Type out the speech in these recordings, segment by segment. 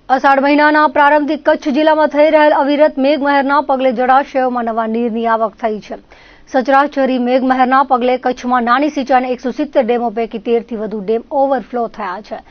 અષાઢ મહિનાના પ્રારંભથી કચ્છ જિલ્લામાં થઈ રહેલ અવિરત મેઘમહેરના પગલે જળાશયોમાં નવા નીરની આવક થઈ છે. સચરાચરી મેઘમહેરના પગલે કચ્છમાં નાની સિંચાઈના 170 ડેમો પૈકી 13 થી વધુ ડેમ ઓવરફ્લો થયા છે.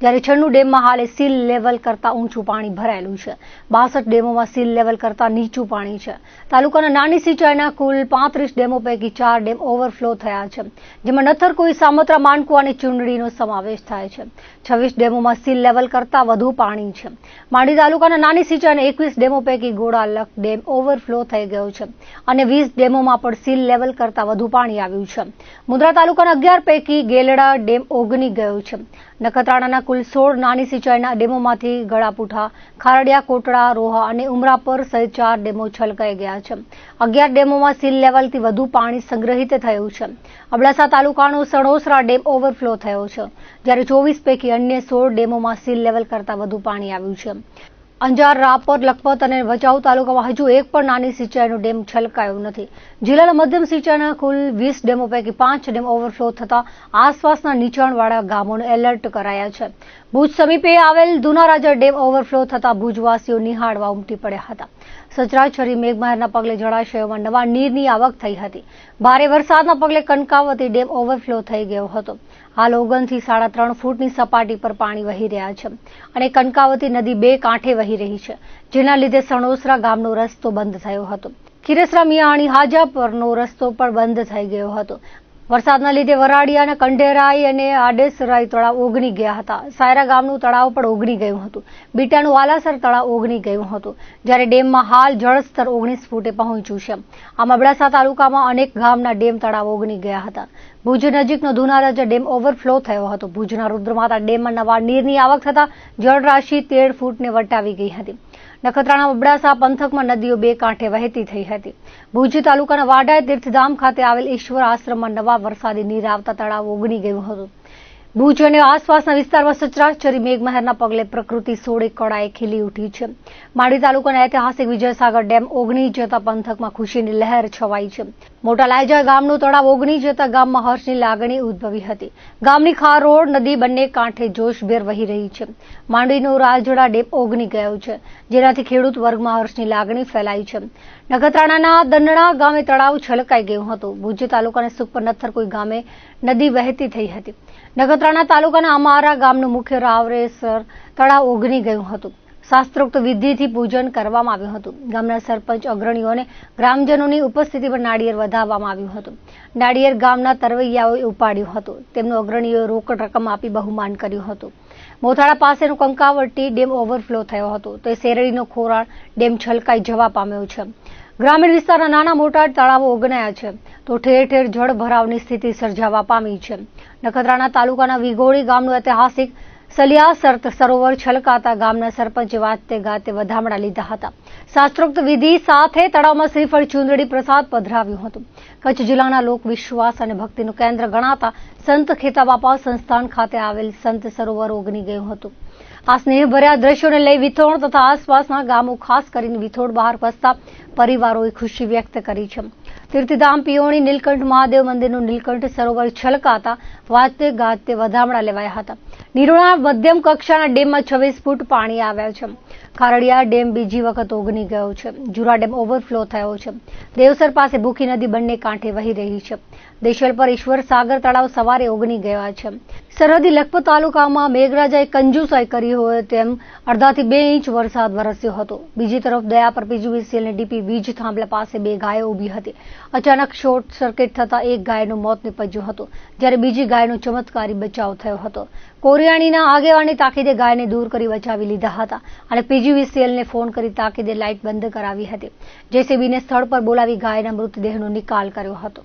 જ્યારે 96 ડેમમાં હાલે સીલ લેવલ કરતા ઊંચું પાણી ભરાયેલું છે. 62 ડેમોમાં સીલ લેવલ કરતા નીચું પાણી છે. તાલુકાના નાની સિંચાઈના કુલ 35 ડેમો પૈકી 4 ડેમ ઓવરફ્લો થયા છે, જેમાં નથરકોઈ, સામત્રા, માનકુવા અને ચુંડડીનો સમાવેશ થાય છે. 26 ડેમોમાં સીલ લેવલ કરતા વધુ પાણી છે. માંડવી તાલુકાના નાની સિંચાઈના 21 ડેમો પૈકી ગોળાલખ ડેમ ઓવરફ્લો થઈ ગયો છે અને 20 ડેમોમાં પણ સીલ લેવલ કરતા વધુ પાણી આવ્યું છે. મુન્દ્રા તાલુકાના 11 પૈકી ગેલડા ડેમ ઓગની ગયો છે. નખત્રાણાના કુલ 16 નાની સિંચાઈના ડેમોમાંથી ગળાપુઠા, ખારડિયા, કોટડા, રોહા અને ઉમરાપર સહિત 4 ડેમો છલકાઈ ગયા છે. 11 ડેમોમાં સીલ લેવલથી વધુ પાણી સંગ્રહિત થયું છે. અબડાસા તાલુકાનો સણોસરા ડેમ ઓવરફ્લો થયો છે, જ્યારે 24 પૈકી અન્ય 16 ડેમોમાં સીલ લેવલ કરતા વધુ પાણી આવ્યું છે. અંજાર, રાપર, લખપત અને ભચાઉ તાલુકામાં હજુ એક પણ નાની સિંચાઈનો ડેમ છલકાયો નથી. જિલ્લાના મધ્યમ સિંચાઈના કુલ 20 ડેમો પૈકી 5 ડેમ ઓવરફ્લો થતા આસપાસના નીચાણવાળા ગામોને એલર્ટ કરાયા છે. ભુજ સમીપે આવેલ દુનારાજા ડેમ ઓવરફ્લો થતા ભુજવાસીઓ નિહાળવા ઉમટી પડ્યા હતા. સચરાચરી મેઘમહેરના પગલે જળાશયોમાં નવા નીરની આવક થઈ હતી. ભારે વરસાદના પગલે કનકાવતી ડેમ ઓવરફ્લો થઈ ગયો હતો. હાલ 9 થી 3.5 ફૂટની સપાટી પર પાણી વહી રહ્યા છે અને કનકાવતી નદી 2 કાંઠે વહી રહી છે, જેના લીધે સણોસરા ગામનો રસ્તો બંધ થયો હતો. ખીરસરા મિયાણી હાજા પરનો રસ્તો પણ બંધ થઈ ગયો હતો. વરસાદના લીધે વરાડિયાના કંઢેરાઈ અને આડેસરાઈ તળાવ ઓગની ગયા હતા. સાયરા ગામનું તળાવ પણ ઓગની ગયું હતું. બીટાનું વાલાસર તળાવ ઓગની ગયું હતું, જ્યારે ડેમમાં હાલ જળસ્તર 19 ફૂટે પહોંચ્યું છે. આમ અબડાસા તાલુકામાં અનેક ગામના ડેમ તળાવ ઓગની ગયા હતા. ભુજ નજીકનો દુનારાજા ડેમ ઓવરફ્લો થયો હતો. ભુજના રુદ્રમાતા ડેમમાં નવા નીરની આવક થતા જળરાશિ 13 ફૂટને વટાવી ગઈ હતી. નખત્રાણા અબડાસા પંથકમાં નદીઓ 2 કાંઠે વહેતી થઈ હતી. ભુજ તાલુકાના વાડાય તીર્થધામ ખાતે આવેલ ઈશ્વર આશ્રમમાં નવા વરસાદી નીર આવતા તળાવ ઓગની ગયું હતું. ભુજ અને આસપાસના વિસ્તારમાં સચરાચરી મેઘમહેરના પગલે પ્રકૃતિ સોળે કળાએ ખીલી ઉઠી છે. માંડવી તાલુકાના ઐતિહાસિક વિજયસાગર ડેમ ઓગની જતા પંથકમાં ખુશીની લહેર છવાઈ છે. મોટા લાયજા ગામનું તળાવ ઓગની જતા ગામમાં હર્ષની લાગણી ઉદ્ભવી હતી. ગામની ખારોડ નદી બંને કાંઠે જોશભેર વહી રહી છે. માંડવીનો રાજડા ડેમ ઓગની ગયો છે, જેનાથી ખેડૂત વર્ગમાં હર્ષની લાગણી ફેલાઈ છે. નખત્રાણાના દંડણા ગામે તળાવ છલકાઈ ગયું હતું. ભુજ તાલુકાના સુખપર નથરકોઈ ગામે નદી વહેતી થઈ હતી. નખત્રાણા તાલુકાના અમારા ગામનું મુખ્ય રાવરેસર તળાવ ઓગની ગયું હતું. શાસ્ત્રોક્ત વિધિથી પૂજન કરવામાં આવ્યું હતું. ગામના સરપંચ, અગ્રણીઓ અને ગ્રામજનોની ઉપસ્થિતિમાં નાળિયેર વધાવવામાં આવ્યું હતું. નાળિયેર ગામના તરવૈયાઓએ ઉપાડ્યું હતું. તેમનું અગ્રણીઓએ રોકડ રકમ આપી બહુમાન કર્યું હતું. મોથાળા પાસેનો કંકાવટી ડેમ ઓવરફ્લો થયો હતો, તો શેરડીનો ખોરાળ ડેમ છલકાઈ જવા પામ્યો છે. ગ્રામીણ વિસ્તારના નાના મોટા તળાવો ઓગનાયા છે, તો ઠેર ઠેર જળ ભરાવની સ્થિતિ સર્જાવા પામી છે. નખત્રાણા તાલુકાના વિગોળી ગામનું ઐતિહાસિક સલિયાસર્ત સરોવર છલકાતા ગામના સરપંચે વાતે ગાતે વધામણા લીધા હતા. શાસ્ત્રોક્ત વિધિ સાથે તળાવમાં શ્રીફળ, ચુંદડી, પ્રસાદ પધરાવ્યું હતું. કચ્છ જિલ્લાના લોક વિશ્વાસ અને ભક્તિનું કેન્દ્ર ગણાતા સંત ખેતાબાપા સંસ્થાન ખાતે આવેલ સંત સરોવર ઓગની ગયું હતું. આ સ્નેહભર્યા દ્રશ્યોને લઈ વિથોણ તથા આસપાસના ગામો, ખાસ કરીને વિથોડ બહાર વસતા પરિવારોએ ખુશી વ્યક્ત કરી છે. તીર્થધામ પિયોણી નીલકંઠ મહાદેવ મંદિરનું નીલકંઠ સરોવર છલકાતા વાતે ગાતે વધામણા લેવાયા હતા. નિરોણા મધ્યમ કક્ષાના ડેમમાં 26 ફૂટ પાણી આવ્યા છે. ખારડિયા ડેમ બીજી વખત ઓગની ગયો છે. જુરા ડેમ ઓવરફ્લો થયો છે. દેવસર પાસે ભૂખી નદી બંને કાંઠે વહી રહી છે. દેશલ પર ઈશ્વર સાગર તળાવ સવારે ઓગની ગયા છે. સરહદી લખપત તાલુકામાં મેઘરાજાએ કંજુસાઈ કરી હોય તેમ અડધાથી 2 ઇંચ વરસાદ વરસ્યો હતો. બીજી તરફ દયાપર પીજીવીસીએલ અને ડીપી વીજ થાંભલા પાસે 2 ગાયો ઊભી હતી. અચાનક શોર્ટ સર્કિટ થતા એક ગાયનું મોત નીપજ્યું હતું, જ્યારે બીજી ગાયનો ચમત્કારી બચાવ થયો હતો. કોરિયાણીના આગેવાની તાકીદે ગાયને દૂર કરી બચાવી લીધા હતા અને પીજીવીસીએલને ફોન કરી તાકીદે લાઇટ બંધ કરાવી હતી. જેસીબીને સ્થળ પર બોલાવી ગાયના મૃતદેહનો નિકાલ કર્યો હતો.